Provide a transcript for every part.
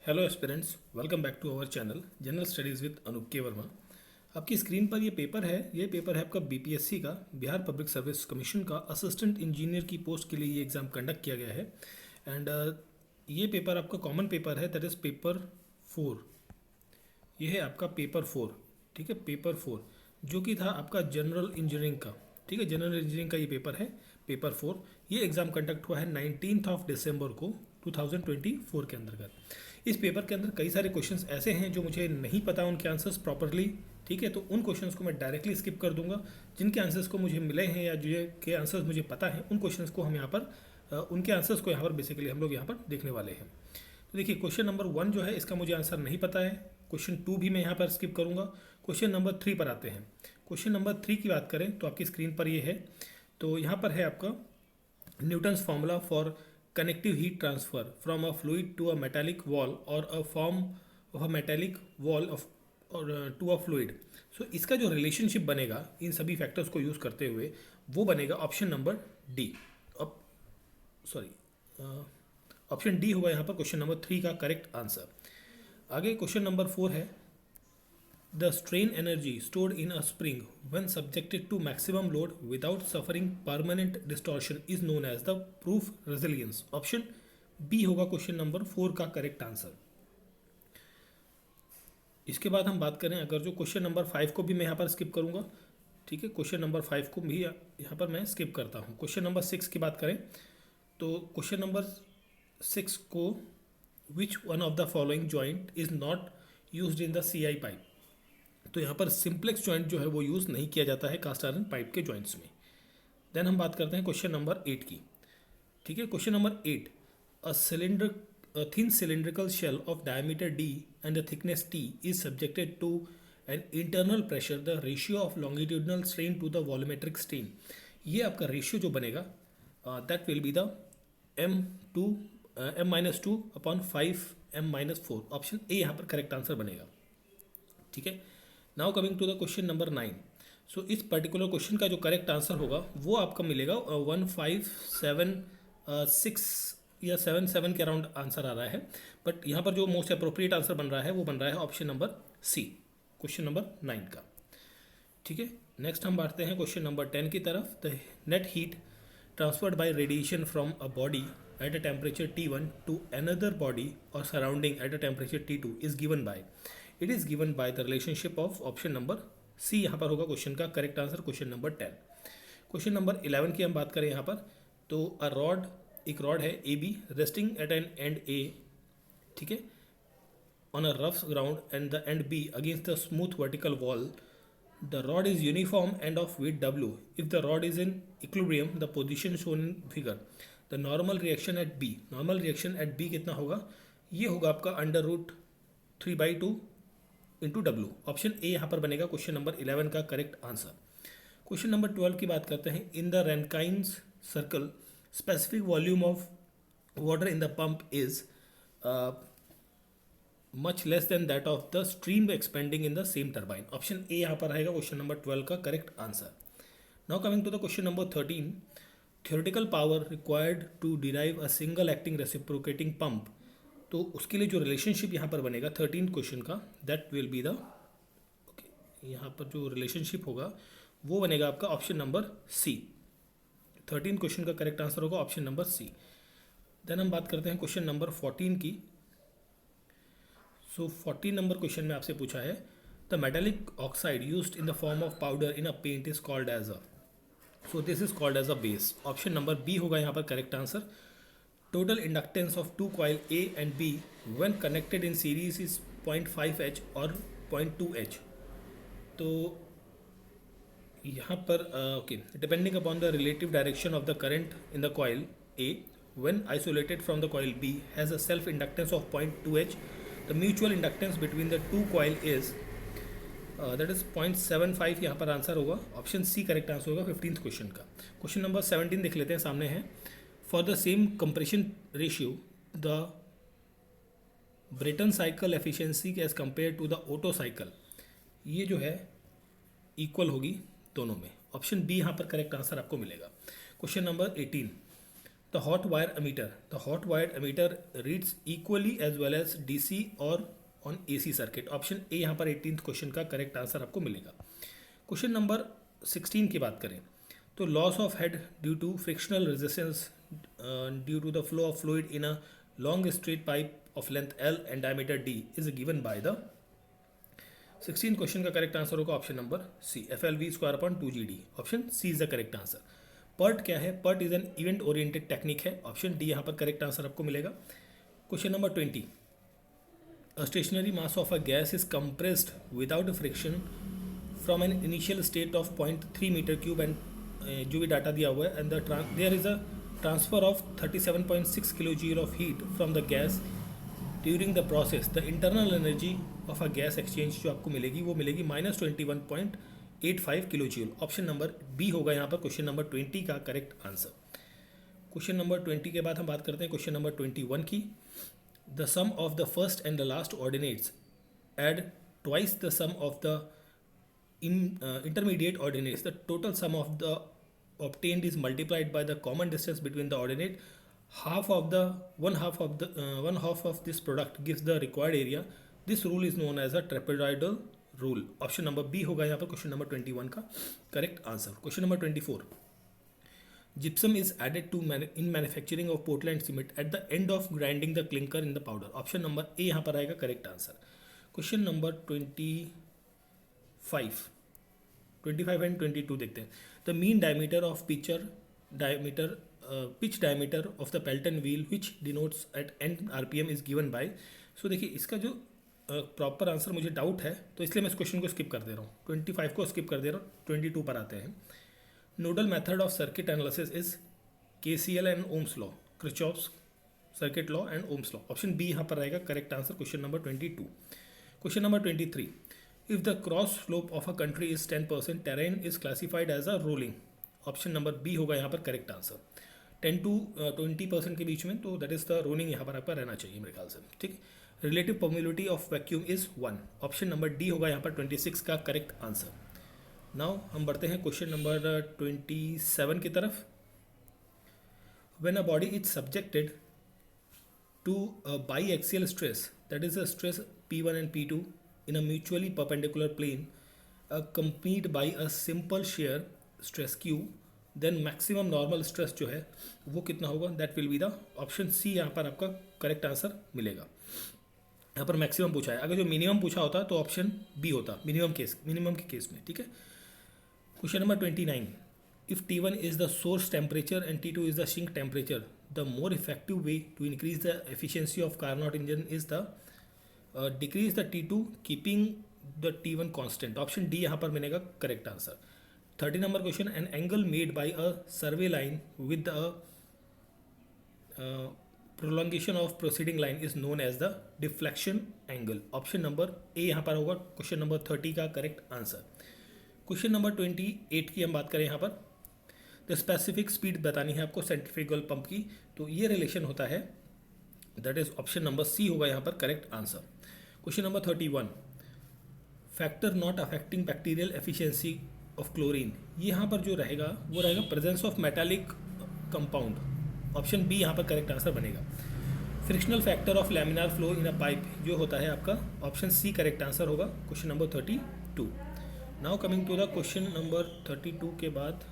Hello aspirants, welcome back to our channel general studies with Anoop K Verma. आपकी screen पर ये paper है आपका बीपीएससी का, बिहार पब्लिक सर्विस कमीशन का असिस्टेंट इंजीनियर की पोस्ट के लिए ये एग्ज़ाम कंडक्ट किया गया है। एंड ये पेपर आपका कॉमन पेपर है, दैट इज़ पेपर 4। ये है आपका पेपर 4, ठीक है, पेपर 4 जो कि था आपका जनरल इंजीनियरिंग का। ठीक है, जनरल इंजीनियरिंग का ये पेपर है, पेपर 4। ये एग्ज़ाम कंडक्ट हुआ है 19 दिसंबर को 2024 के अंतर्गत। इस पेपर के अंदर कई सारे क्वेश्चंस ऐसे हैं जो मुझे नहीं पता उनके आंसर्स प्रॉपरली, ठीक है, तो उन क्वेश्चंस को मैं डायरेक्टली स्किप कर दूंगा। जिनके आंसर्स को मुझे मिले हैं या जो के आंसर्स मुझे पता है, उन क्वेश्चंस को हम यहाँ पर उनके आंसर्स को यहाँ पर बेसिकली हम लोग यहाँ पर देखने वाले हैं। तो देखिए, क्वेश्चन नंबर 1 जो है इसका मुझे आंसर नहीं पता है। क्वेश्चन 2 भी मैं यहाँ पर स्किप करूँगा। क्वेश्चन नंबर 3 पर आते हैं। क्वेश्चन नंबर 3 की बात करें तो आपकी स्क्रीन पर ये है। तो यहाँ पर है आपका Newton's formula for connective heat transfer from a fluid to a metallic wall or a form of a metallic wall of or to a fluid। सो इसका जो रिलेशनशिप बनेगा इन सभी फैक्टर्स को यूज़ करते हुए वो बनेगा ऑप्शन नंबर डी। अब ऑप्शन डी होगा यहाँ पर क्वेश्चन नंबर 3 का करेक्ट आंसर। आगे क्वेश्चन नंबर 4 है, the strain energy stored in a spring when subjected to maximum load without suffering permanent distortion is known as the proof resilience। Option B होगा question number 4 का correct answer. इसके बाद हम बात करें, अगर जो क्वेश्चन नंबर 5 को भी मैं यहाँ पर स्किप करूँगा, ठीक है, क्वेश्चन नंबर 5 को भी यहाँ पर मैं स्किप करता हूँ। क्वेश्चन नंबर 6 की बात करें तो क्वेश्चन नंबर 6 को which one of the following joint is not used in the CI pipe. तो यहाँ पर सिंप्लेक्स जॉइंट जो है वो यूज़ नहीं किया जाता है कास्ट आयरन पाइप के जॉइंट्स में। देन हम बात करते हैं क्वेश्चन नंबर 8 की। ठीक है, question number 8, a thin cylindrical shell of diameter d and the thickness t is subjected to an internal pressure, the ratio of longitudinal strain to the volumetric strain. ये आपका ratio जो बनेगा that will be the m-2 upon 5m-4। Option A यहाँ पर correct answer बनेगा। ठीक है, now coming to the question number 9। So इस पर्टिकुलर क्वेश्चन का जो करेक्ट आंसर होगा वो आपका मिलेगा 1576 या 77 के अराउंड आंसर आ रहा है। बट यहाँ पर जो मोस्ट अप्रोप्रिएट आंसर बन रहा है वो बन रहा है option number C, question number 9 का। ठीक है, नेक्स्ट हम बढ़ते हैं क्वेश्चन नंबर 10 की तरफ। The net heat transferred by radiation from a body at a temperature T1 to another body or surrounding at a temperature T2 is given by, it is given by the relationship of option number C। यहाँ पर होगा question का correct answer question number 10। Question number 11 की हम बात करें यहाँ पर तो एक रॉड है A B resting at an end A, ठीक है, on a rough ground and the end B against the smooth vertical wall. The rod is uniform and of weight W if the rod is in equilibrium, the position shown in figure। The normal reaction at B, normal reaction at B कितना होगा, ये होगा आपका √3/2 into W. Option A यहाँ पर बनेगा question number 11 का correct answer. Question number 12 की बात करते हैं। In the Rankine's circle specific volume of water in the pump is much less than that of the stream expanding in the same turbine. Option A यहाँ पर रहेगा question number 12 का correct answer. Now coming to the question number 13, theoretical power required to derive a single acting reciprocating pump। तो उसके लिए जो relationship यहाँ पर बनेगा 13 क्वेश्चन का, that will be the okay, यहाँ पर जो रिलेशनशिप होगा वो बनेगा आपका ऑप्शन नंबर सी। 13 क्वेश्चन का करेक्ट आंसर होगा ऑप्शन नंबर सी। देन हम बात करते हैं क्वेश्चन नंबर 14 की। सो 14 नंबर क्वेश्चन में आपसे पूछा है, the metallic oxide used in the form of powder in a paint is called as a, so this is called as a base. Option number B होगा यहाँ पर correct answer. Total inductance of two coil A and B when connected in series is 0.5H और 0.2H। तो यहाँ पर okay, depending upon the relative direction of the current in the coil A when isolated from the coil B has a self inductance of 0.2H। The mutual inductance between the two coil is that is 0.75। यहाँ पर answer होगा option C correct answer होगा 15th question का। Question number 17 देख लेते हैं, सामने है। For the same compression ratio the Brayton cycle efficiency as compare to the Otto cycle, ये जो है इक्वल होगी दोनों में। ऑप्शन बी यहाँ पर करेक्ट आंसर आपको मिलेगा। Question number 18, the hot wire ammeter reads equally as well as DC और on AC circuit. Option A यहाँ पर 18th क्वेश्चन का करेक्ट आंसर आपको मिलेगा। क्वेश्चन नंबर 16 की बात करें तो loss of head due to frictional resistance due to the flow of fluid in a long straight pipe of length L and diameter D is given by the 16 question का correct answer होगा option number C, FLV square upon 2GD। Option C is the correct answer. PERT क्या है? PERT is an event oriented technique है। Option D यहाँ पर correct answer आपको मिलेगा। Question number 20, a stationary mass of a gas is compressed without friction from an initial state of 0.3 meter cube and जो भी data दिया हुआ है and there is a transfer of 37.6 kilojoule of heat from the gas during the process. The internal energy of a gas exchange जो आपको मिलेगी वो मिलेगी -21.85 किलोजूल। ऑप्शन नंबर बी होगा यहाँ पर क्वेश्चन नंबर 20 का करेक्ट आंसर। क्वेश्चन नंबर 20 के बाद हम बात करते हैं क्वेश्चन नंबर 21 की। The sum of the first and the last ordinates add twice the sum of the intermediate ordinates. The total sum of the obtained is multiplied by the common distance between the ordinate. One half of this product gives the required area. This rule is known as a trapezoidal rule. Option number B होगा यहाँ पर question number 21 का correct answer. Question number 24, gypsum is added to in manufacturing of Portland cement at the end of grinding the clinker in the powder. Option number A यहाँ पर आएगा correct answer. Question number 25 and 22 देखते हैं। The mean diameter of pitch diameter of the Pelton wheel which denotes at n RPM is given by. So देखिए इसका जो proper answer मुझे doubt है तो इसलिए मैं इस क्वेश्चन को स्किप कर दे रहा हूँ। 25 को स्किप कर दे रहा हूँ, 22 पर आते हैं। Nodal method of circuit analysis is KCL and Ohm's law, Kirchhoff's circuit law and Ohm's law. Option B यहाँ पर रहेगा correct answer question number 22। Question number 23, if the cross slope of a country is 10%, terrain is classified as a rolling. Option number B होगा यहाँ पर correct answer. 10 to 20% के बीच में, तो that is the rolling यहाँ पर आपका रहना चाहिए मेरे ख्याल से, ठीक। Relative permeability of vacuum is 1। Option number D होगा यहाँ पर 26 का करेक्ट आंसर। नाउ हम बढ़ते हैं क्वेश्चन नंबर 27 की तरफ। When a body is subjected to biaxial stress, that is a stress P1 and P2 in a mutually perpendicular plane accompanied by a simple shear stress Q, then maximum normal stress जो है वो कितना होगा? That will be the option C यहाँ पर आपका correct answer मिलेगा। यहाँ पर मैक्सिमम पूछा है, अगर जो मिनिमम पूछा होता तो ऑप्शन बी होता मिनिमम के केस में, ठीक है। Question number 29, if T1 is the source temperature and T2 is the sink temperature, the more effective way to increase the efficiency of Carnot engine is the decrease the T2 keeping the T1 constant. Option D यहाँ पर मिलेगा correct answer. 30 number question, an angle made by a survey line with a prolongation of proceeding line is known as the deflection angle. Option number A यहाँ पर होगा question number 30 का correct answer. Question number 28 की हम बात करें यहाँ पर, द स्पेसिफिक स्पीड बतानी है आपको सेंट्रीफ्यूगल पंप की, तो ये रिलेशन होता है, that is option number C होगा यहाँ पर correct answer. Question number 31, factor not affecting bacterial efficiency of chlorine, ये यहाँ पर जो रहेगा वो रहेगा presence of metallic compound. Option B यहाँ पर करेक्ट आंसर बनेगा। Frictional factor of laminar flow in a pipe जो होता है आपका, ऑप्शन सी करेक्ट आंसर होगा question number 32। Now coming to the question number 32 के बाद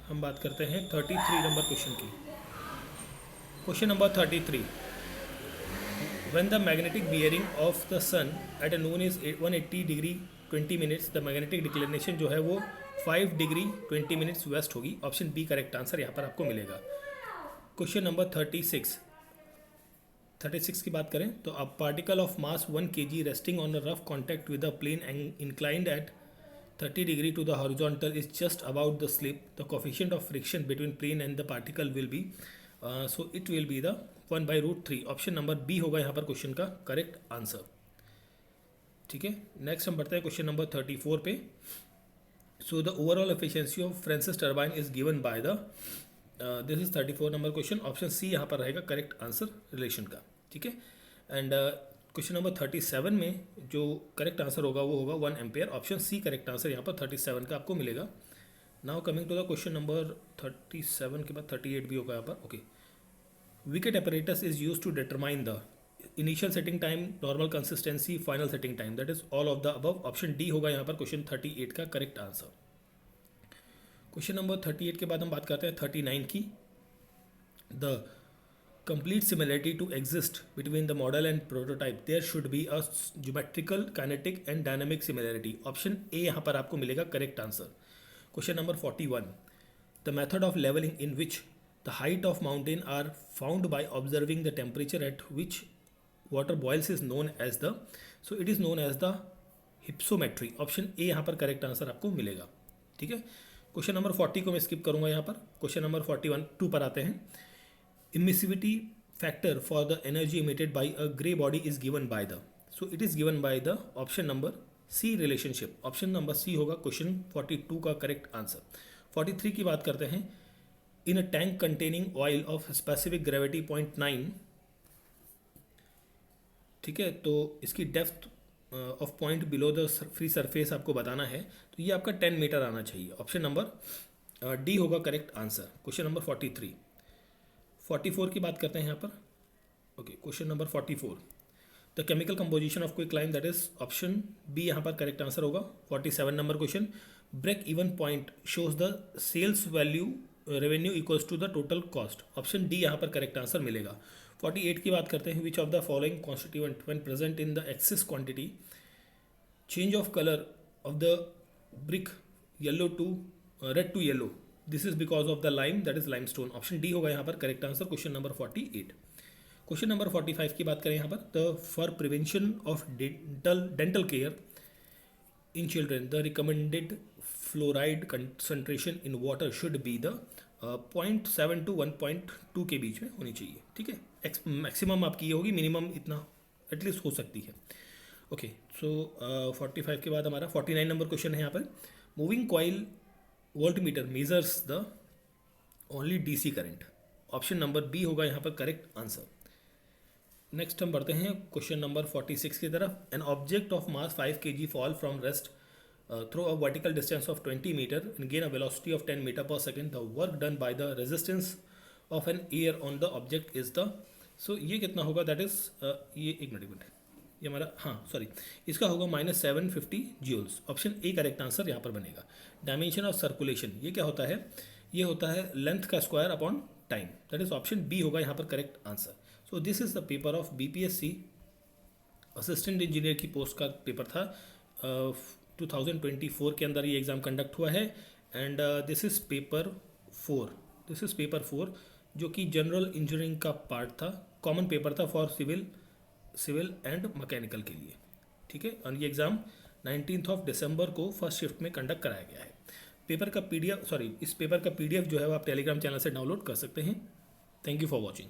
हम बात करते हैं 33 नंबर क्वेश्चन की। Question number 33, when the magnetic bearing of the sun at a noon is 180 degree 20 minutes, the magnetic declination जो है वो 5 डिग्री 20 मिनट्स वेस्ट होगी। ऑप्शन बी करेक्ट आंसर यहाँ पर आपको मिलेगा। क्वेश्चन नंबर 36 की बात करें तो अब particle of mass 1 kg resting on a rough contact with a plane inclined at 30 degree to the horizontal is just about the slip, the coefficient of friction between plane and the particle will be, so it will be the 1/√3। Option number B होगा यहाँ पर question का correct answer, ठीक है। Next हम बढ़ते हैं question number 34 पे। So the overall efficiency of Francis turbine is given by the, this is 34 number question. Option C यहाँ पर रहेगा करेक्ट आंसर रिलेशन का, ठीक है। एंड क्वेश्चन नंबर 37 में जो करेक्ट आंसर होगा वो होगा 1 ampere. Option C correct answer यहाँ पर 37 का आपको मिलेगा। Now coming to the question number 37 के बाद 38 भी होगा यहाँ पर, okay. Wicket apparatus is used to determine the initial setting time, normal consistency, final setting time. That is all of the above. Option D होगा यहाँ पर क्वेश्चन 38 का करेक्ट आंसर. क्वेश्चन नंबर 38 के बाद हम बात करते हैं 39 की. The complete similarity to exist between the model and prototype, there should be a geometrical, kinetic and dynamic similarity. Option A यहाँ पर आपको मिलेगा correct answer. Question number 41. The method of leveling in which the height of mountain are found by observing the temperature at which water boils is known as the, so it is known as the hypsometry. Option A यहाँ पर correct answer आपको मिलेगा. ठीक है. Question number 40 को मैं skip करूंगा यहाँ पर. क्वेश्चन नंबर 41 पर आते हैं. Emissivity factor for the energy emitted by a gray body is given by the, so it is given by the option number C relationship. Option number C होगा question 42 का correct answer. 43 की बात करते हैं. In a tank containing oil of specific gravity 0.9, ठीक है, तो इसकी depth of point below the free surface आपको बताना है, तो ये आपका 10 मीटर आना चाहिए. ऑप्शन नंबर डी होगा करेक्ट आंसर. Question number 43. 44 की बात करते हैं यहाँ पर. Okay, question number 44. The chemical composition of quicklime, that is option B यहाँ पर करेक्ट आंसर होगा. 47 number question. Break even point shows the sales value revenue equals to the total cost. Option D यहाँ पर correct answer मिलेगा. 48 की बात करते हैं. Which of the following constituent when present in the excess quantity change of colour of the brick yellow to red to yellow, this is because of the lime, that is limestone. Option D होगा यहाँ पर correct answer. Question number 48. Question number 45 की बात करें यहाँ पर. The for prevention of dental care in children the recommended fluoride concentration in water should be the 0.7 to 1.2 के बीच में होनी चाहिए. ठीक है. मैक्सिमम आपकी ये होगी, मिनिमम इतना एटलीस्ट हो सकती है. ओके, सो 45 के बाद हमारा 49 नंबर क्वेश्चन है यहाँ पर. Moving coil voltmeter measures the only DC current. Option number B होगा यहाँ पर करेक्ट आंसर. नेक्स्ट हम बढ़ते हैं क्वेश्चन नंबर 46 की तरफ. An object of mass 5 kg fall from rest through a vertical distance of 20 metre and gain a velocity of 10 metre per second. The work done by the resistance of an air on the object is the, so ये कितना होगा, that is ये एक minute ये हमारा, हाँ sorry, इसका होगा -750 joules. Option A correct answer यहाँ पर बनेगा. डायमेंशन ऑफ सर्कुलेशन, ये क्या होता है, ये होता है लेंथ का square upon time, that is option B होगा यहाँ पर correct answer. So this is the paper of BPSC assistant engineer की पोस्ट का पेपर था. 2024 के अंदर ये एग्ज़ाम कंडक्ट हुआ है. एंड दिस इज़ पेपर 4 जो कि जनरल इंजीनियरिंग का पार्ट था, कॉमन पेपर था फॉर सिविल एंड मैकेनिकल के लिए. ठीक है. और ये एग्ज़ाम 19 दिसंबर को फर्स्ट शिफ्ट में कंडक्ट कराया गया है. पेपर का पीडीएफ, इस पेपर का पीडीएफ जो है वो आप टेलीग्राम चैनल से डाउनलोड कर सकते हैं. Thank you for watching.